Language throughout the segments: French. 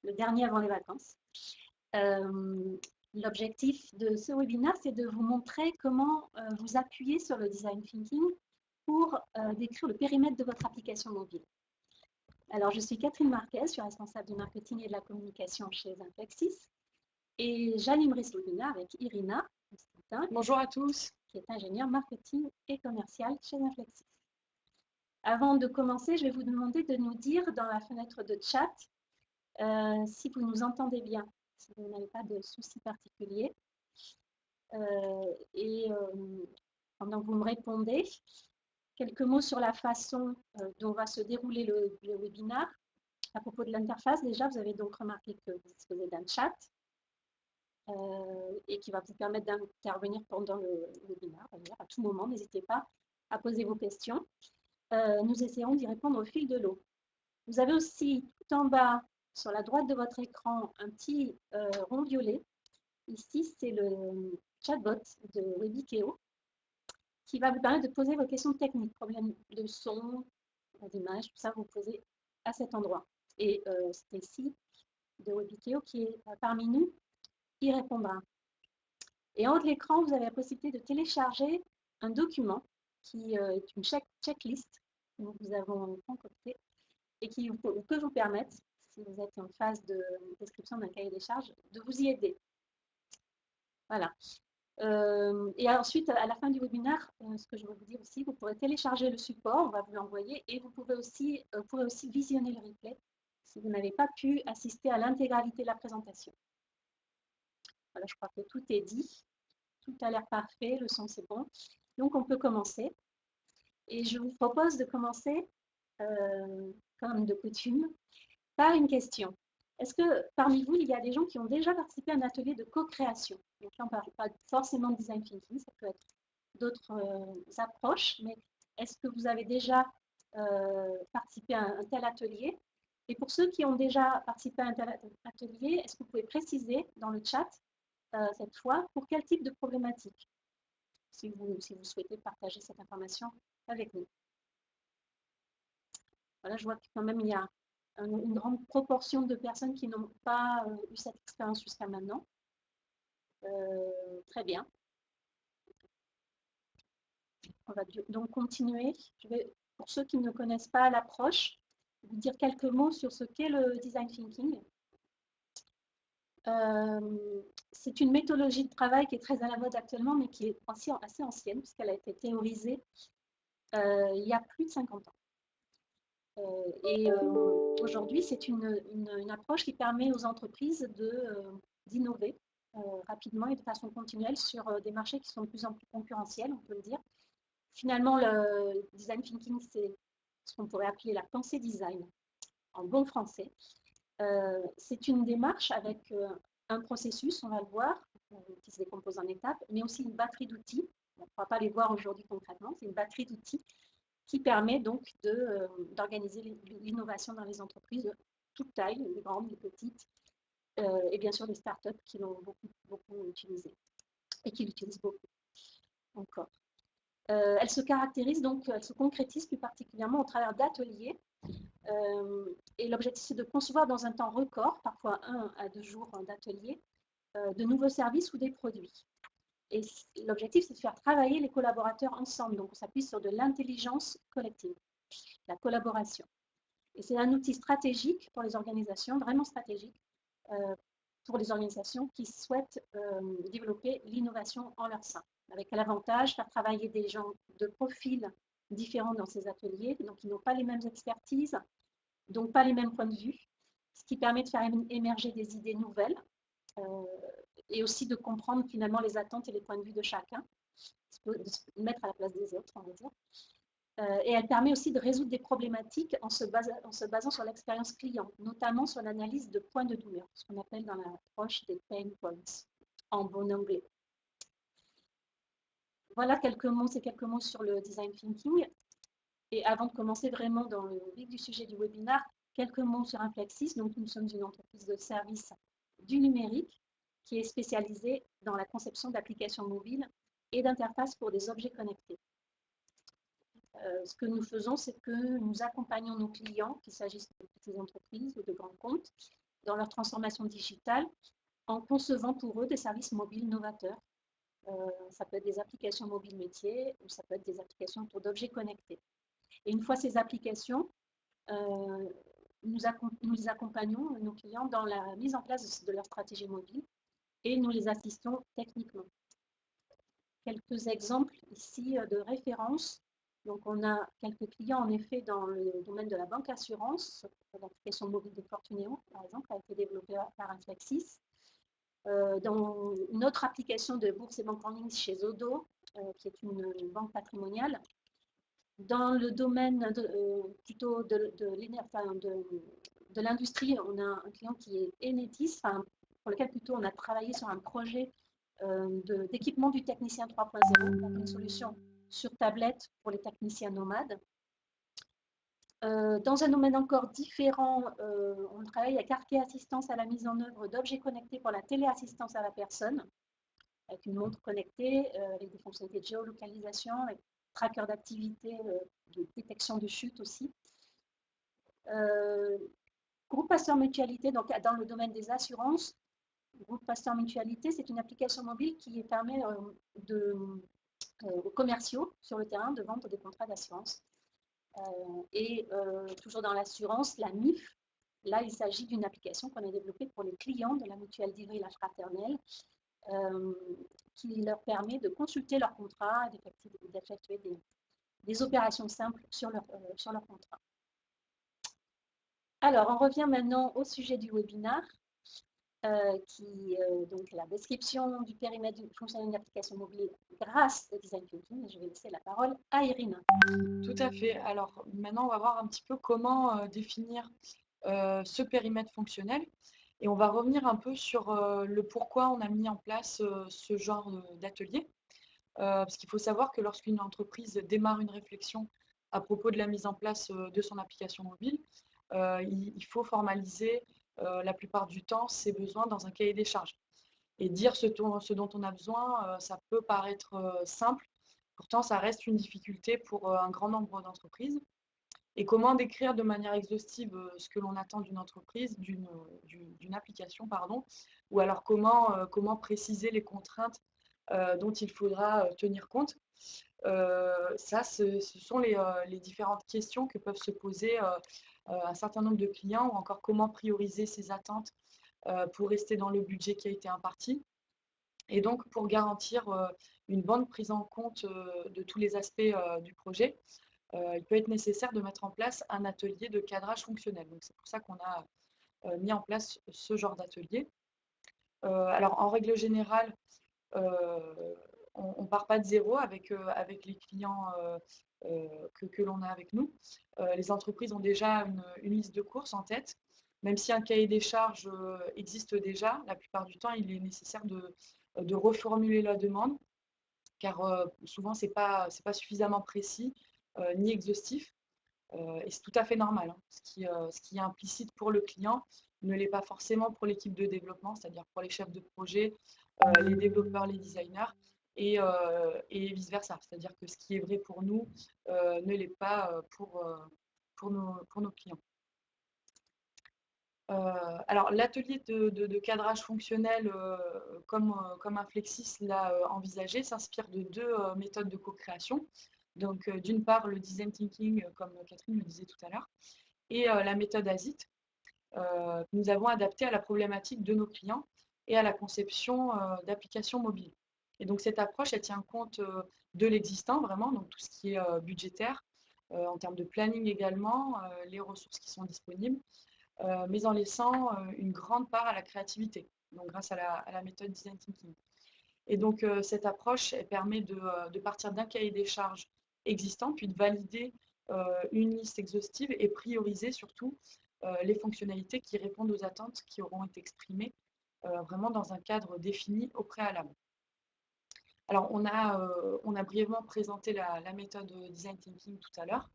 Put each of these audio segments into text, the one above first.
le dernier avant les vacances. L'objectif de ce webinaire, c'est de vous montrer comment vous appuyer sur le design thinking pour décrire le périmètre de votre application mobile. Alors, je suis Catherine Marquez, je suis responsable du marketing et de la communication chez Inflexis. Et j'animerai ce webinaire avec Irina. Bonjour à tous. Qui est ingénieure marketing et commercial chez Inflexis. Avant de commencer, je vais vous demander de nous dire dans la fenêtre de chat si vous nous entendez bien, si vous n'avez pas de soucis particuliers. Pendant que vous me répondez, quelques mots sur la façon dont va se dérouler le webinaire. À propos de l'interface, déjà, vous avez donc remarqué que vous disposez d'un chat et qui va vous permettre d'intervenir pendant le webinaire. À tout moment, n'hésitez pas à poser vos questions. Nous essaierons d'y répondre au fil de l'eau. Vous avez aussi tout en bas, sur la droite de votre écran, un petit rond violet. Ici, c'est le chatbot de Webikeo qui va vous permettre de poser vos questions techniques, problèmes de son, d'image, tout ça, vous posez à cet endroit. Et Stacy de Webikeo, qui est parmi nous, y répondra. Et en haut de l'écran, vous avez la possibilité de télécharger un document qui est une checklist que nous avons concoctée et qui peut vous permettre, si vous êtes en phase de description d'un cahier des charges, de vous y aider. Voilà. Et ensuite, à la fin du webinaire, ce que je veux vous dire aussi, vous pourrez télécharger le support, on va vous l'envoyer, et vous pourrez aussi visionner le replay si vous n'avez pas pu assister à l'intégralité de la présentation. Voilà, je crois que tout est dit. Tout a l'air parfait, le son c'est bon. Donc on peut commencer. Et je vous propose de commencer, comme de coutume, par une question. Est-ce que parmi vous, il y a des gens qui ont déjà participé à un atelier de co-création? Donc là, on ne parle pas forcément de design thinking, ça peut être d'autres approches, mais est-ce que vous avez déjà participé à un tel atelier? Et pour ceux qui ont déjà participé à un tel atelier, est-ce que vous pouvez préciser dans le chat cette fois pour quel type de problématique, si vous souhaitez partager cette information avec nous? Voilà, je vois que quand même il y a une grande proportion de personnes qui n'ont pas eu cette expérience jusqu'à maintenant. Très bien. On va donc continuer. Pour ceux qui ne connaissent pas l'approche, vous dire quelques mots sur ce qu'est le design thinking. C'est une méthodologie de travail qui est très à la mode actuellement, mais qui est assez ancienne, puisqu'elle a été théorisée il y a plus de 50 ans. Aujourd'hui, c'est une approche qui permet aux entreprises d'innover rapidement et de façon continuelle sur des marchés qui sont de plus en plus concurrentiels, on peut le dire. Finalement, le design thinking, c'est ce qu'on pourrait appeler la pensée design en bon français. C'est une démarche avec un processus, on va le voir, qui se décompose en étapes, mais aussi une batterie d'outils. On ne pourra pas les voir aujourd'hui concrètement, c'est une batterie d'outils qui permet donc d'organiser l'innovation dans les entreprises de toute taille, les grandes, les petites, et bien sûr les startups qui l'ont beaucoup utilisé et qui l'utilisent beaucoup encore. Elle se caractérise donc, elle se concrétise plus particulièrement au travers d'ateliers. Et l'objectif, c'est de concevoir dans un temps record, parfois 1 à 2 jours d'ateliers, de nouveaux services ou des produits. Et l'objectif, c'est de faire travailler les collaborateurs ensemble. Donc, on s'appuie sur de l'intelligence collective, la collaboration. Et c'est un outil stratégique pour les organisations, vraiment stratégique, pour les organisations qui souhaitent développer l'innovation en leur sein. Avec l'avantage de faire travailler des gens de profils différents dans ces ateliers, donc ils n'ont pas les mêmes expertises, donc pas les mêmes points de vue, ce qui permet de faire émerger des idées nouvelles et aussi de comprendre finalement les attentes et les points de vue de chacun, de se mettre à la place des autres, on va dire. Et elle permet aussi de résoudre des problématiques en se basant sur l'expérience client, notamment sur l'analyse de points de douleur, ce qu'on appelle dans l'approche des pain points, en bon anglais. Voilà ces quelques mots sur le design thinking. Et avant de commencer vraiment dans le vif du sujet du webinaire, quelques mots sur Inflexis. Donc, nous sommes une entreprise de services du numérique qui est spécialisée dans la conception d'applications mobiles et d'interfaces pour des objets connectés. Ce que nous faisons, c'est que nous accompagnons nos clients, qu'il s'agisse de petites entreprises ou de grands comptes, dans leur transformation digitale en concevant pour eux des services mobiles novateurs. Ça peut être des applications mobiles métiers ou ça peut être des applications autour d'objets connectés. Et une fois ces applications, nous les accompagnons, nos clients, dans la mise en place de leur stratégie mobile et nous les assistons techniquement. Quelques exemples ici de référence. Donc, on a quelques clients, en effet, dans le domaine de la banque assurance. L'application mobile de Fortuneo, par exemple, a été développée par Inflexis. Dans une autre application de bourse et banque en ligne chez Zodo, qui est une banque patrimoniale. Dans le domaine plutôt de l'industrie, on a un client qui est Enetis, pour lequel plutôt on a travaillé sur un projet d'équipement du technicien 3.0, donc une solution sur tablette pour les techniciens nomades. Dans un domaine encore différent, on travaille avec Arké Assistance à la mise en œuvre d'objets connectés pour la téléassistance à la personne, avec une montre connectée, avec des fonctionnalités de géolocalisation, avec tracker d'activité, de détection de chute aussi. Groupe Pasteur Mutualité, donc dans le domaine des assurances, Groupe Pasteur Mutualité, c'est une application mobile qui permet aux commerciaux sur le terrain de vendre des contrats d'assurance. Toujours dans l'assurance, la MIF, là il s'agit d'une application qu'on a développée pour les clients de la mutuelle d'Ivry La Fraternelle, qui leur permet de consulter leur contrat et d'effectuer des opérations simples sur leur contrat. Alors, on revient maintenant au sujet du webinaire, donc la description du périmètre du fonctionnement d'une application mobile grâce au design thinking. Je vais laisser la parole à Irina. Tout à fait. Alors maintenant, on va voir un petit peu comment définir ce périmètre fonctionnel. Et on va revenir un peu sur le pourquoi on a mis en place ce genre d'atelier. Parce qu'il faut savoir que lorsqu'une entreprise démarre une réflexion à propos de la mise en place de son application mobile, il faut formaliser la plupart du temps ses besoins dans un cahier des charges. Et dire ce dont on a besoin, ça peut paraître simple, pourtant ça reste une difficulté pour un grand nombre d'entreprises. Et comment décrire de manière exhaustive ce que l'on attend d'une entreprise, d'une application, pardon, ou alors comment préciser les contraintes dont il faudra tenir compte. Ce sont les différentes questions que peuvent se poser un certain nombre de clients, ou encore comment prioriser ses attentes pour rester dans le budget qui a été imparti. Et donc, pour garantir une bonne prise en compte de tous les aspects du projet, il peut être nécessaire de mettre en place un atelier de cadrage fonctionnel. Donc, c'est pour ça qu'on a mis en place ce genre d'atelier. Alors, en règle générale, on ne part pas de zéro avec les clients que l'on a avec nous. Les entreprises ont déjà une liste de courses en tête. Même si un cahier des charges existe déjà, la plupart du temps, il est nécessaire de reformuler la demande, car souvent, ce n'est pas suffisamment précis ni exhaustif. Et c'est tout à fait normal, hein. Ce qui est implicite pour le client ne l'est pas forcément pour l'équipe de développement, c'est-à-dire pour les chefs de projet, les développeurs, les designers, et vice-versa. C'est-à-dire que ce qui est vrai pour nous ne l'est pas pour nos clients. Alors, l'atelier de cadrage fonctionnel, comme Inflexis l'a envisagé, s'inspire de deux méthodes de co-création. Donc, d'une part, le design thinking, comme Catherine le disait tout à l'heure, et la méthode ASIT, que nous avons adaptée à la problématique de nos clients et à la conception d'applications mobiles. Et donc, cette approche, elle tient compte de l'existant, vraiment, donc tout ce qui est budgétaire, en termes de planning également, les ressources qui sont disponibles, mais en laissant une grande part à la créativité, donc grâce à la méthode design thinking. Et donc, cette approche, elle permet de partir d'un cahier des charges existant, puis de valider une liste exhaustive et prioriser surtout les fonctionnalités qui répondent aux attentes qui auront été exprimées vraiment dans un cadre défini au préalable. Alors, on a brièvement présenté la méthode design thinking tout à l'heure.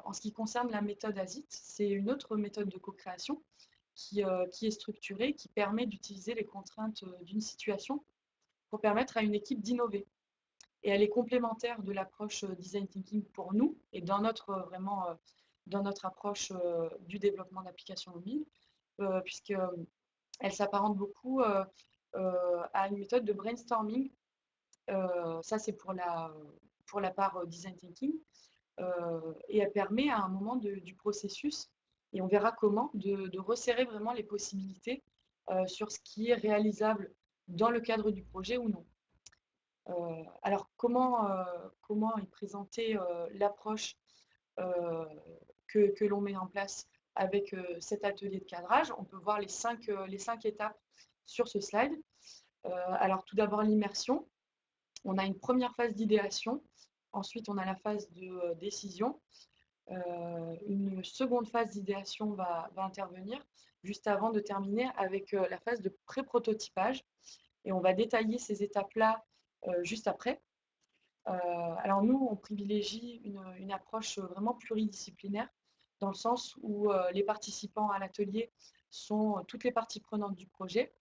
En ce qui concerne la méthode ASIT, c'est une autre méthode de co-création qui est structurée, qui permet d'utiliser les contraintes d'une situation pour permettre à une équipe d'innover. Et elle est complémentaire de l'approche design thinking pour nous et dans notre approche du développement d'applications mobiles, puisqu'elle s'apparente beaucoup à une méthode de brainstorming. Ça, c'est pour la part design thinking. Et elle permet à un moment du processus, et on verra comment, de resserrer vraiment les possibilités sur ce qui est réalisable dans le cadre du projet ou non. Alors comment est présentée l'approche euh, que l'on met en place avec cet atelier de cadrage? On peut voir les cinq étapes sur ce slide. Alors tout d'abord l'immersion. On a une première phase d'idéation, ensuite on a la phase de décision. Une seconde phase d'idéation va intervenir juste avant de terminer avec la phase de pré-prototypage. Et on va détailler ces étapes-là juste après. Alors nous, on privilégie une approche vraiment pluridisciplinaire, dans le sens où les participants à l'atelier sont toutes les parties prenantes du projet.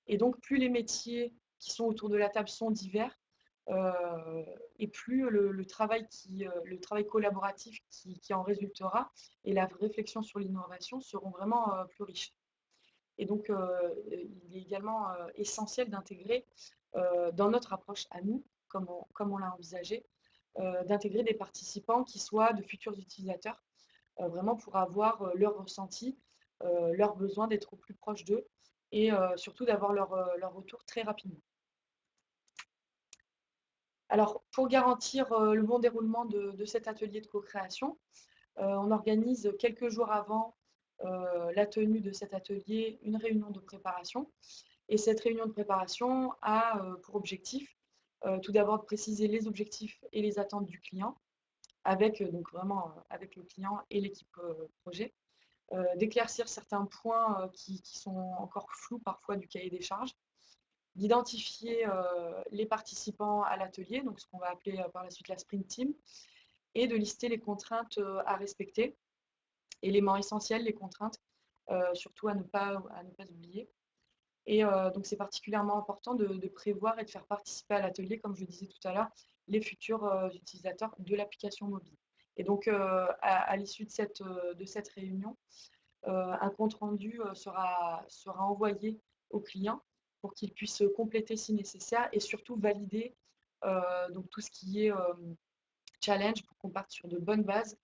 Et donc, plus les métiers qui sont autour de la table sont divers, et plus le travail collaboratif qui en résultera et la réflexion sur l'innovation seront vraiment plus riches. Et donc, il est également essentiel d'intégrer dans notre approche à nous, comme on l'a envisagé, d'intégrer des participants qui soient de futurs utilisateurs, vraiment pour avoir leur ressenti, leurs besoins, d'être au plus proche d'eux et surtout d'avoir leur retour très rapidement. Alors, pour garantir le bon déroulement de cet atelier de co-création, on organise quelques jours avant la tenue de cet atelier une réunion de préparation. Et cette réunion de préparation a pour objectif tout d'abord de préciser les objectifs et les attentes du client, avec donc vraiment avec le client et l'équipe projet, d'éclaircir certains points qui sont encore flous parfois du cahier des charges, d'identifier les participants à l'atelier, donc ce qu'on va appeler par la suite la sprint team, et de lister les contraintes à respecter, éléments essentiels, les contraintes, surtout à ne pas oublier. Et donc c'est particulièrement important de prévoir et de faire participer à l'atelier, comme je le disais tout à l'heure, les futurs utilisateurs de l'application mobile. Et donc à l'issue de cette réunion, un compte-rendu sera envoyé au client pour qu'il puisse compléter si nécessaire et surtout valider donc tout ce qui est challenge pour qu'on parte sur de bonnes bases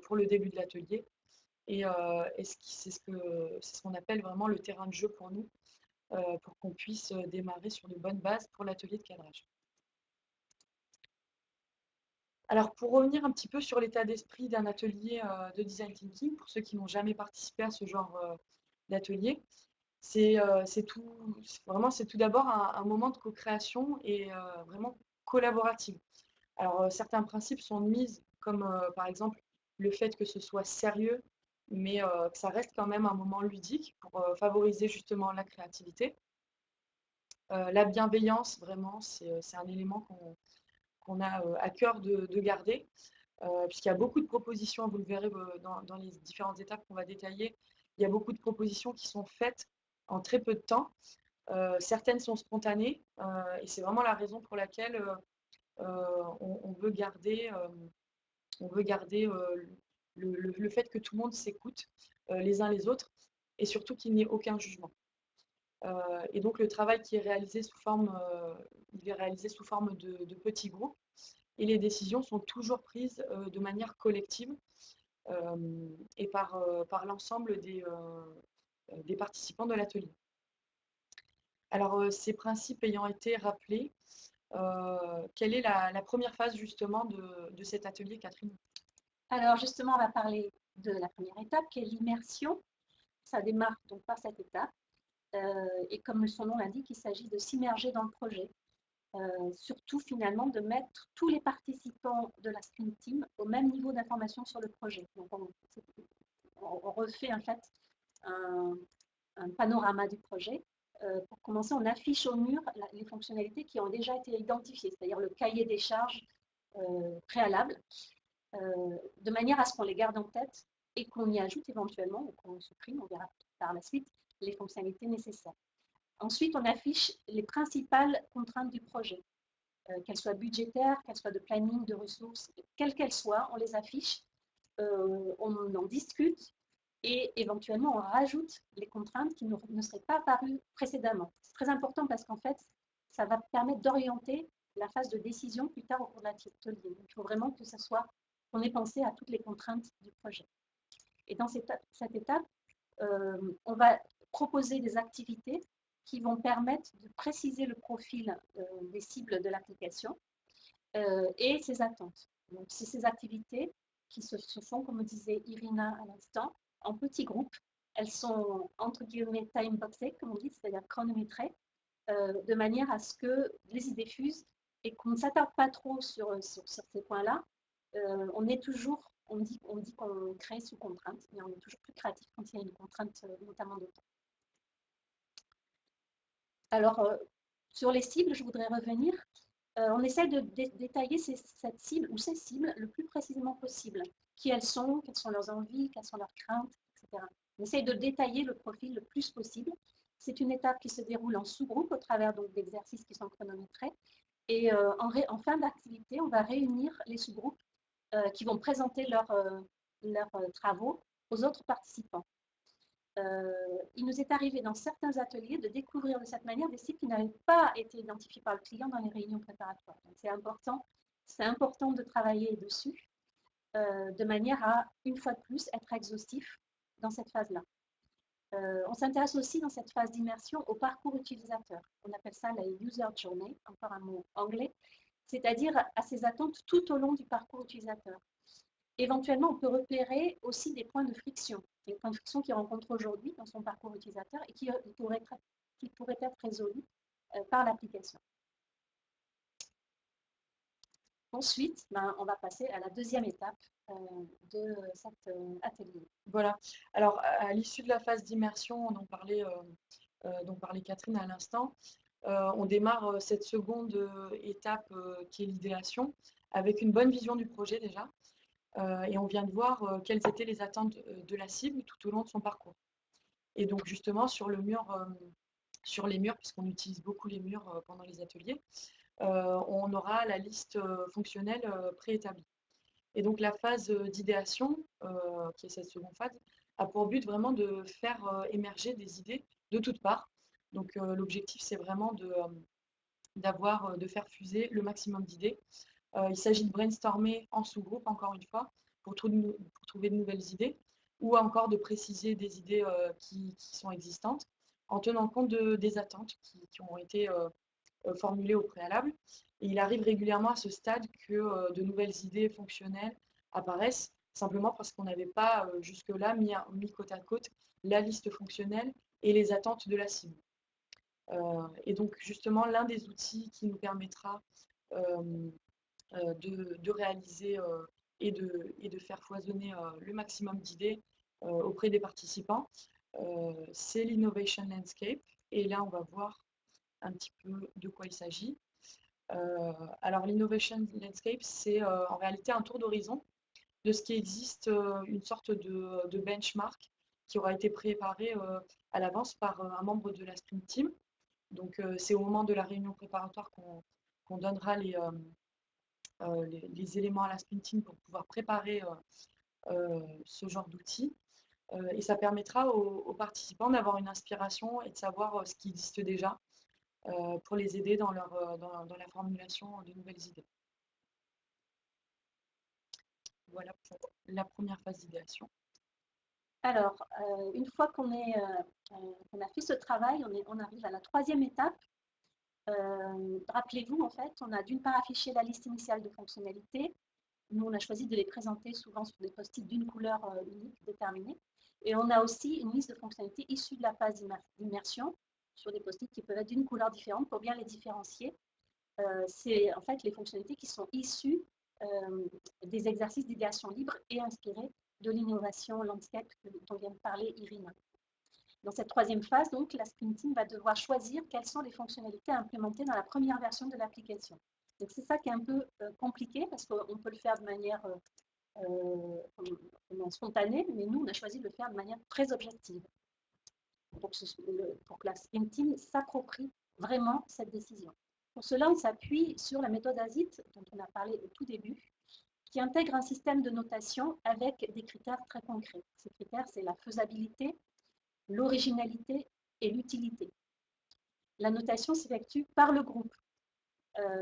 pour le début de l'atelier. Et c'est ce qu'on appelle vraiment le terrain de jeu pour nous, pour qu'on puisse démarrer sur de bonnes bases pour l'atelier de cadrage. Alors, pour revenir un petit peu sur l'état d'esprit d'un atelier de design thinking, pour ceux qui n'ont jamais participé à ce genre d'atelier, c'est tout d'abord un moment de co-création et vraiment collaborative. Alors, certains principes sont de mise, comme par exemple le fait que ce soit sérieux, mais que ça reste quand même un moment ludique pour favoriser justement la créativité. La bienveillance, vraiment, c'est un élément qu'on a à cœur de garder, puisqu'il y a beaucoup de propositions, vous le verrez dans les différentes étapes qu'on va détailler, il y a beaucoup de propositions qui sont faites en très peu de temps. Certaines sont spontanées, et c'est vraiment la raison pour laquelle on veut garder, le fait que tout le monde s'écoute les uns les autres, et surtout qu'il n'y ait aucun jugement. Et donc le travail qui est réalisé il est réalisé sous forme de petits groupes, et les décisions sont toujours prises de manière collective et par l'ensemble des participants de l'atelier. Alors ces principes ayant été rappelés, quelle est la première phase justement de cet atelier, Catherine? Alors justement, on va parler de la première étape qui est l'immersion. Ça démarre donc par cette étape. Et comme son nom l'indique, il s'agit de s'immerger dans le projet. Surtout finalement de mettre tous les participants de la sprint team au même niveau d'information sur le projet. Donc on refait en fait un panorama du projet. Pour commencer, on affiche au mur les fonctionnalités qui ont déjà été identifiées, c'est-à-dire le cahier des charges préalable, de manière à ce qu'on les garde en tête et qu'on y ajoute éventuellement, ou qu'on supprime, on verra par la suite, les fonctionnalités nécessaires. Ensuite, on affiche les principales contraintes du projet, qu'elles soient budgétaires, qu'elles soient de planning, de ressources, quelles qu'elles soient, on les affiche, on en discute et éventuellement on rajoute les contraintes qui ne seraient pas apparues précédemment. C'est très important parce qu'en fait, ça va permettre d'orienter la phase de décision plus tard au cours de l'atelier. Il faut vraiment que ça soit, qu'on ait pensé à toutes les contraintes du projet. Et dans cette étape, on va proposer des activités qui vont permettre de préciser le profil des cibles de l'application et ses attentes. Donc, c'est ces activités qui se font, comme disait Irina à l'instant, en petits groupes. Elles sont, entre guillemets, time-boxées, comme on dit, c'est-à-dire chronométrées, de manière à ce que les idées fusent et qu'on ne s'attarde pas trop sur ces points-là. On est toujours, on dit qu'on crée sous contrainte, mais on est toujours plus créatif quand il y a une contrainte, notamment de temps. Alors, sur les cibles, je voudrais revenir. On essaie de détailler cette cible ou ces cibles le plus précisément possible. Qui elles sont, quelles sont leurs envies, quelles sont leurs craintes, etc. On essaie de détailler le profil le plus possible. C'est une étape qui se déroule en sous-groupe au travers d'exercices qui sont chronométrés. Et en fin d'activité, on va réunir les sous-groupes qui vont présenter leurs travaux aux autres participants. Il nous est arrivé dans certains ateliers de découvrir de cette manière des sites qui n'avaient pas été identifiés par le client dans les réunions préparatoires. Donc c'est important de travailler dessus de manière à, une fois de plus, être exhaustif dans cette phase-là. On s'intéresse aussi dans cette phase d'immersion au parcours utilisateur. On appelle ça la user journey, encore un mot anglais, c'est-à-dire à ses attentes tout au long du parcours utilisateur. Éventuellement, on peut repérer aussi des points de friction, des points de friction qu'il rencontre aujourd'hui dans son parcours utilisateur et qui pourraient être résolus par l'application. Ensuite, on va passer à la deuxième étape de cet atelier. Voilà. Alors, à l'issue de la phase d'immersion dont parlait Catherine à l'instant, on démarre cette seconde étape qui est l'idéation, avec une bonne vision du projet déjà. Et on vient de voir quelles étaient les attentes de la cible tout au long de son parcours. Et donc justement sur les murs, puisqu'on utilise beaucoup les murs pendant les ateliers, on aura la liste fonctionnelle préétablie. Et donc la phase d'idéation, qui est cette seconde phase, a pour but vraiment de faire émerger des idées de toutes parts. Donc l'objectif, c'est vraiment de faire fuser le maximum d'idées. Il s'agit de brainstormer en sous-groupe, encore une fois, pour trouver de nouvelles idées, ou encore de préciser des idées qui sont existantes, en tenant compte des attentes qui ont été formulées au préalable. Et il arrive régulièrement à ce stade que de nouvelles idées fonctionnelles apparaissent, simplement parce qu'on n'avait pas jusque-là mis côte à côte la liste fonctionnelle et les attentes de la cible. Et donc justement, l'un des outils qui nous permettra de réaliser et de faire foisonner le maximum d'idées auprès des participants, c'est l'Innovation Landscape. Et là, on va voir un petit peu de quoi il s'agit. Alors, l'Innovation Landscape, c'est en réalité un tour d'horizon de ce qui existe, une sorte de benchmark qui aura été préparé à l'avance par un membre de la Sprint Team. Donc, c'est au moment de la réunion préparatoire qu'on donnera les éléments à la Sprint Team pour pouvoir préparer ce genre d'outils. Et ça permettra aux participants d'avoir une inspiration et de savoir ce qui existe déjà pour les aider dans la formulation de nouvelles idées. Voilà pour la première phase d'idéation. Alors, une fois qu'on a fait ce travail, on arrive à la troisième étape. Rappelez-vous, en fait, on a d'une part affiché la liste initiale de fonctionnalités. Nous, on a choisi de les présenter souvent sur des post-it d'une couleur unique déterminée. Et on a aussi une liste de fonctionnalités issues de la phase d'immersion sur des post-it qui peuvent être d'une couleur différente pour bien les différencier. C'est en fait les fonctionnalités qui sont issues des exercices d'idéation libre et inspirés de l'innovation landscape dont vient de parler Irina. Dans cette troisième phase, donc, la Sprint Team va devoir choisir quelles sont les fonctionnalités à implémenter dans la première version de l'application. Donc c'est ça qui est un peu compliqué parce qu'on peut le faire de manière spontanée, mais nous, on a choisi de le faire de manière très objective pour que la Sprint Team s'approprie vraiment cette décision. Pour cela, on s'appuie sur la méthode ASIT dont on a parlé au tout début, qui intègre un système de notation avec des critères très concrets. Ces critères, c'est la faisabilité, l'originalité et l'utilité. La notation s'effectue par le groupe.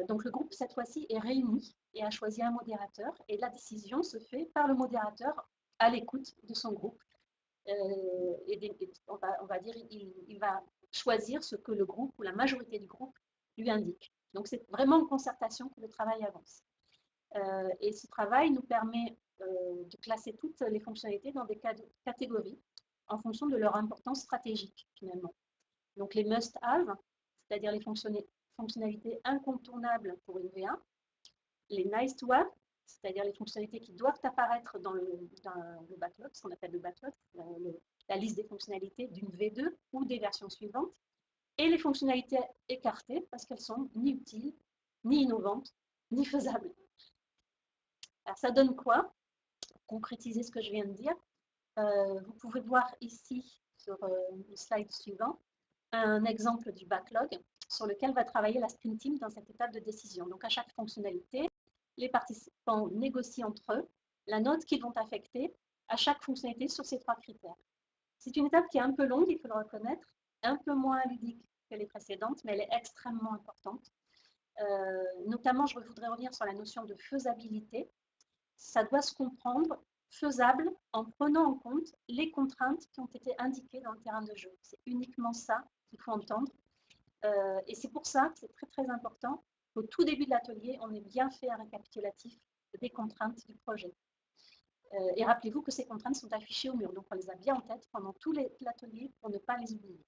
Donc le groupe, cette fois-ci, est réuni et a choisi un modérateur. Et la décision se fait par le modérateur à l'écoute de son groupe. On va dire, il va choisir ce que le groupe ou la majorité du groupe lui indique. Donc c'est vraiment en concertation que le travail avance. Et ce travail nous permet de classer toutes les fonctionnalités dans des catégories en fonction de leur importance stratégique, finalement. Donc les must-have, c'est-à-dire les fonctionnalités incontournables pour une V1, les nice-to-have, c'est-à-dire les fonctionnalités qui doivent apparaître dans le backlog, ce qu'on appelle le backlog, la liste des fonctionnalités d'une V2 ou des versions suivantes, et les fonctionnalités écartées parce qu'elles sont ni utiles, ni innovantes, ni faisables. Alors ça donne quoi? Concrétiser ce que je viens de dire. Vous pouvez voir ici, sur le slide suivant, un exemple du backlog sur lequel va travailler la Sprint Team dans cette étape de décision. Donc à chaque fonctionnalité, les participants négocient entre eux la note qu'ils vont affecter à chaque fonctionnalité sur ces 3 critères. C'est une étape qui est un peu longue, il faut le reconnaître, un peu moins ludique que les précédentes, mais elle est extrêmement importante. Notamment, je voudrais revenir sur la notion de faisabilité. Ça doit se comprendre faisable en prenant en compte les contraintes qui ont été indiquées dans le terrain de jeu. C'est uniquement ça qu'il faut entendre. Et c'est pour ça que c'est très très important qu'au tout début de l'atelier, on ait bien fait un récapitulatif des contraintes du projet. Et rappelez-vous que ces contraintes sont affichées au mur, donc on les a bien en tête pendant tout l'atelier pour ne pas les oublier.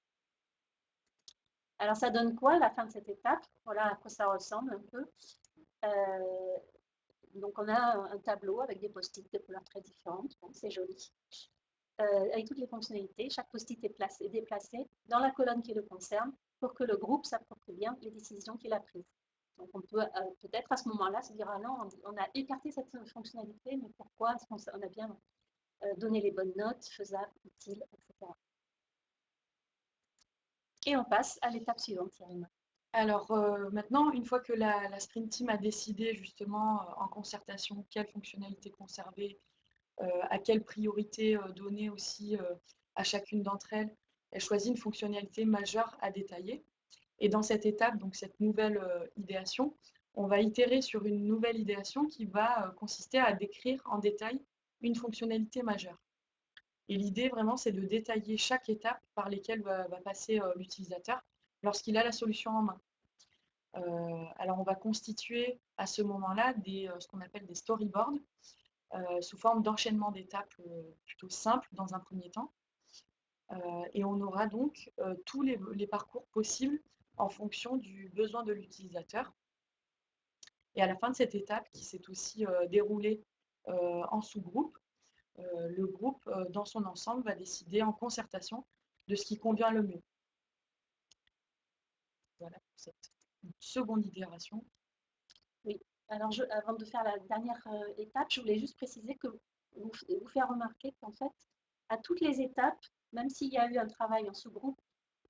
Alors ça donne quoi à la fin de cette étape? Voilà à quoi ça ressemble un peu. Donc on a un tableau avec des post-it de couleurs très différentes, bon, c'est joli. Avec toutes les fonctionnalités, chaque post-it est déplacé dans la colonne qui le concerne pour que le groupe s'approprie bien les décisions qu'il a prises. Donc on peut peut-être à ce moment-là se dire, ah non, on a écarté cette fonctionnalité, mais pourquoi est-ce qu'on a bien donné les bonnes notes, faisables, utiles, etc. Et on passe à l'étape suivante, Irina. Alors maintenant, une fois que la Sprint Team a décidé justement en concertation quelle fonctionnalité conserver, à quelle priorité donner aussi à chacune d'entre elles, elle choisit une fonctionnalité majeure à détailler. Et dans cette étape, donc cette nouvelle idéation, on va itérer sur une nouvelle idéation qui va consister à décrire en détail une fonctionnalité majeure. Et l'idée vraiment, c'est de détailler chaque étape par lesquelles va passer l'utilisateur lorsqu'il a la solution en main. Alors on va constituer à ce moment-là ce qu'on appelle des storyboards sous forme d'enchaînement d'étapes plutôt simples dans un premier temps. Et on aura donc tous les parcours possibles en fonction du besoin de l'utilisateur. Et à la fin de cette étape, qui s'est aussi déroulée en sous-groupe, le groupe dans son ensemble va décider en concertation de ce qui convient le mieux. Voilà pour cette seconde itération. Oui, alors avant de faire la dernière étape, je voulais juste préciser que vous faire remarquer qu'en fait, à toutes les étapes, même s'il y a eu un travail en sous-groupe,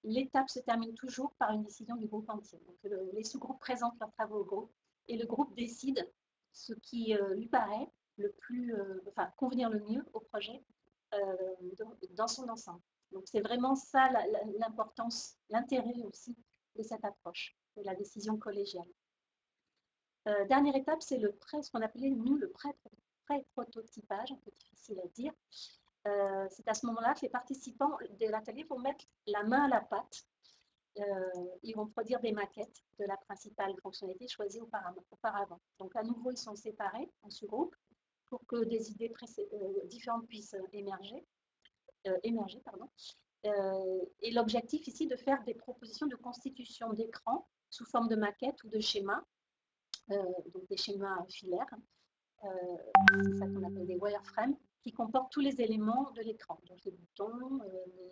l'étape se termine toujours par une décision du groupe entier. Donc les sous-groupes présentent leurs travaux au groupe et le groupe décide ce qui lui paraît le plus, convenir le mieux au projet dans son ensemble. Donc c'est vraiment ça l'importance, l'intérêt aussi de cette approche, de la décision collégiale. Dernière étape, c'est ce qu'on appelait nous le pré-prototypage, un peu difficile à dire. C'est à ce moment-là que les participants de l'atelier vont mettre la main à la pâte. Ils vont produire des maquettes de la principale fonctionnalité choisie auparavant. Donc à nouveau, ils sont séparés en sous-groupes pour que des idées différentes puissent émerger. Et l'objectif ici, de faire des propositions de constitution d'écran sous forme de maquettes ou de schémas, donc des schémas filaires, c'est ça qu'on appelle des wireframes, qui comportent tous les éléments de l'écran, donc les boutons,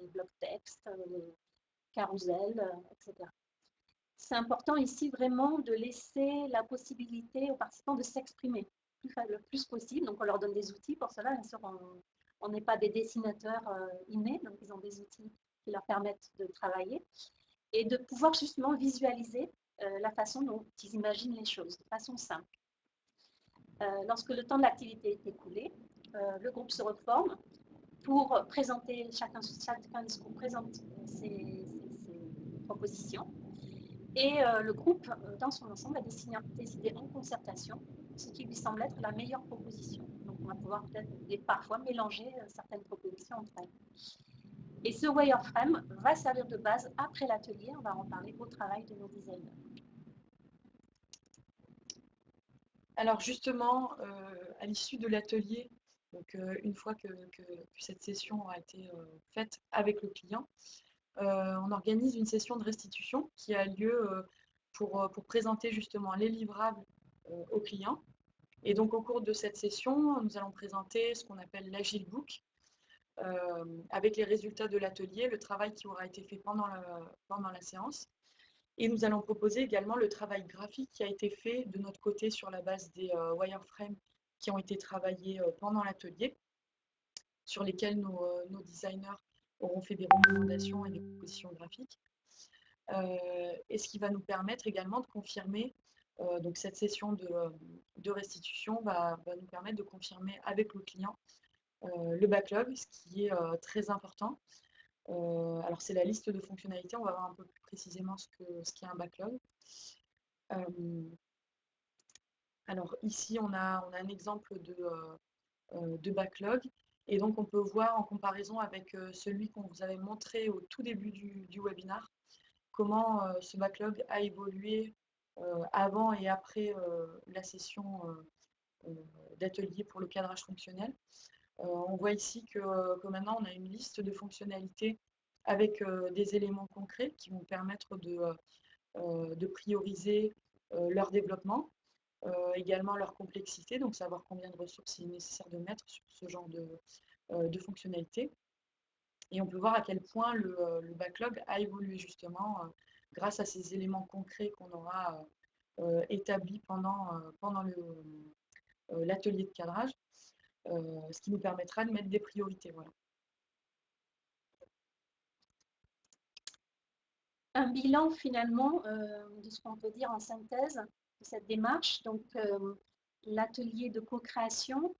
les blocs texte, les carousels, etc. C'est important ici vraiment de laisser la possibilité aux participants de s'exprimer le plus possible. Donc on leur donne des outils pour cela. Bien sûr, on n'est pas des dessinateurs innés, donc ils ont des outils qui leur permettent de travailler et de pouvoir justement visualiser la façon dont ils imaginent les choses, de façon simple. Lorsque le temps de l'activité est écoulé, le groupe se reforme pour présenter, chacun présente ses propositions. Et le groupe, dans son ensemble, a décidé en concertation ce qui lui semble être la meilleure proposition. Donc, on va pouvoir peut-être et parfois mélanger certaines propositions entre elles. Et ce wireframe va servir de base après l'atelier, on va en parler, au travail de nos designers. Alors justement, à l'issue de l'atelier, donc une fois que cette session a été faite avec le client, on organise une session de restitution qui a lieu pour présenter justement les livrables au client. Et donc au cours de cette session, nous allons présenter ce qu'on appelle l'Agile Book, avec les résultats de l'atelier, le travail qui aura été fait pendant la séance. Et nous allons proposer également le travail graphique qui a été fait de notre côté sur la base des wireframes qui ont été travaillés pendant l'atelier, sur lesquels nos designers auront fait des recommandations et des propositions graphiques. Et ce qui va nous permettre également de confirmer, donc cette session de restitution va nous permettre de confirmer avec le client le backlog, ce qui est très important. Alors c'est la liste de fonctionnalités, on va voir un peu plus précisément ce qu'est un backlog. Alors ici on a un exemple de backlog, et donc on peut voir en comparaison avec celui qu'on vous avait montré au tout début du webinaire, comment ce backlog a évolué avant et après la session d'atelier pour le cadrage fonctionnel. On voit ici que maintenant on a une liste de fonctionnalités avec des éléments concrets qui vont permettre de prioriser leur développement, également leur complexité, donc savoir combien de ressources il est nécessaire de mettre sur ce genre de fonctionnalités. Et on peut voir à quel point le backlog a évolué justement grâce à ces éléments concrets qu'on aura établis pendant l'atelier de cadrage, ce qui nous permettra de mettre des priorités. Voilà. Un bilan finalement de ce qu'on peut dire en synthèse de cette démarche. Donc l'atelier de co-création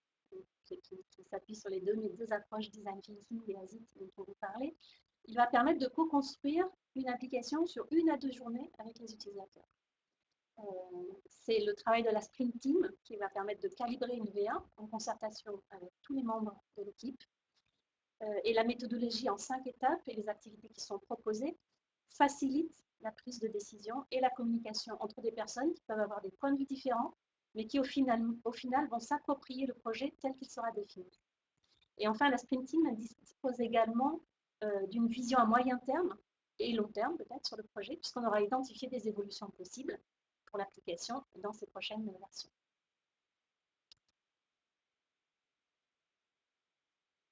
qui s'appuie sur les deux approches design thinking et ASIT dont on vous parlait, il va permettre de co-construire une application sur 1 à 2 journées avec les utilisateurs. C'est le travail de la Sprint Team qui va permettre de calibrer une V1 en concertation avec tous les membres de l'équipe. Et la méthodologie en 5 étapes et les activités qui sont proposées facilitent la prise de décision et la communication entre des personnes qui peuvent avoir des points de vue différents, mais qui au final vont s'approprier le projet tel qu'il sera défini. Et enfin, la Sprint Team dispose également d'une vision à moyen terme et long terme peut-être sur le projet, puisqu'on aura identifié des évolutions possibles pour l'application dans ces prochaines versions.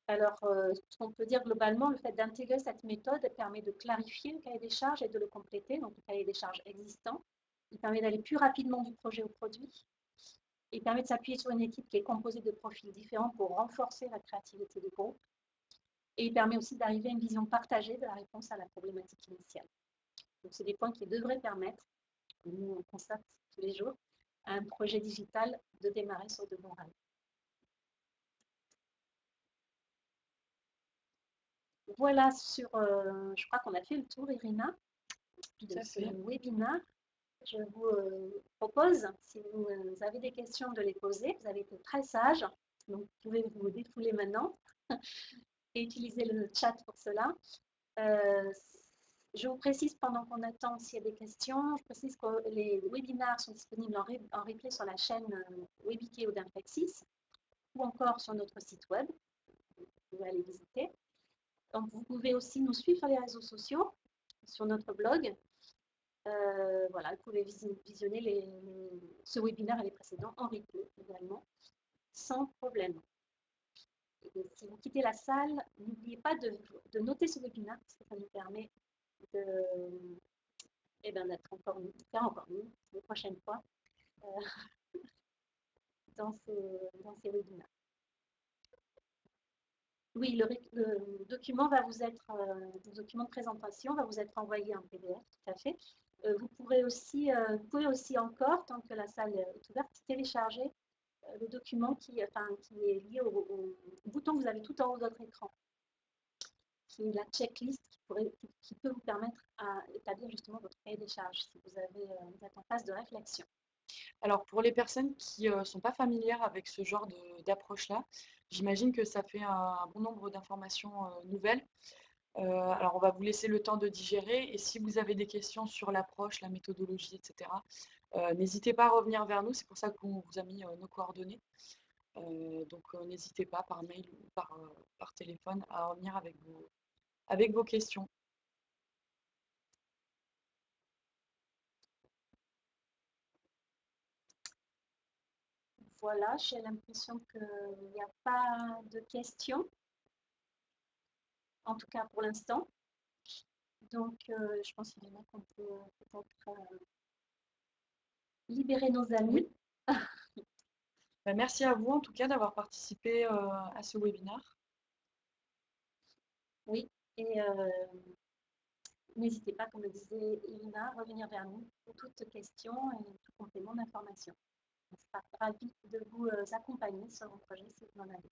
Alors, ce qu'on peut dire globalement, le fait d'intégrer cette méthode permet de clarifier le cahier des charges et de le compléter, donc le cahier des charges existant. Il permet d'aller plus rapidement du projet au produit. Il permet de s'appuyer sur une équipe qui est composée de profils différents pour renforcer la créativité du groupe. Et il permet aussi d'arriver à une vision partagée de la réponse à la problématique initiale. Donc, c'est des points qui devraient permettre, comme nous on constate tous les jours, à un projet digital de démarrer sur de bons rails. Voilà, je crois qu'on a fait le tour, Irina, de ce webinaire. Je vous propose, si vous avez des questions, de les poser. Vous avez été très sages, donc vous pouvez vous défouler maintenant et utiliser le chat pour cela. Je vous précise, pendant qu'on attend s'il y a des questions, je précise que les webinaires sont disponibles en replay sur la chaîne Webikeo d'Inflexis ou encore sur notre site web. Vous pouvez aller visiter. Donc, vous pouvez aussi nous suivre sur les réseaux sociaux, sur notre blog. Voilà, vous pouvez visionner ce webinaire et les précédents en replay également, sans problème. Et si vous quittez la salle, n'oubliez pas de noter ce webinaire, parce que ça nous permet d'être encore mieux les prochaines fois dans ces webinaires. Oui, le document va vous être, le document de présentation va vous être envoyé en PDF, tout à fait. Vous pouvez aussi encore, tant que la salle est ouverte, télécharger le document qui est lié au bouton que vous avez tout en haut de votre écran, qui est la checklist qui peut vous permettre à établir justement votre cahier des charges si vous êtes en phase de réflexion. Alors pour les personnes qui ne sont pas familières avec ce genre d'approche-là, j'imagine que ça fait un bon nombre d'informations nouvelles. Alors on va vous laisser le temps de digérer et si vous avez des questions sur l'approche, la méthodologie, etc., n'hésitez pas à revenir vers nous, c'est pour ça qu'on vous a mis nos coordonnées. Donc n'hésitez pas par mail ou par téléphone à revenir avec vos questions. Voilà, j'ai l'impression qu'il n'y a pas de questions, en tout cas pour l'instant. Donc, je pense qu'il y en a qu'on peut peut-être libérer nos amis. Oui. Merci à vous en tout cas d'avoir participé à ce webinaire. Oui, et n'hésitez pas, comme le disait Elina, à revenir vers nous pour toute question et tout complément d'information. On sera ravis de vous accompagner sur vos projets si vous en avez.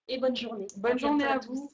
Et bonne journée. Bonne journée bientôt à tous. vous.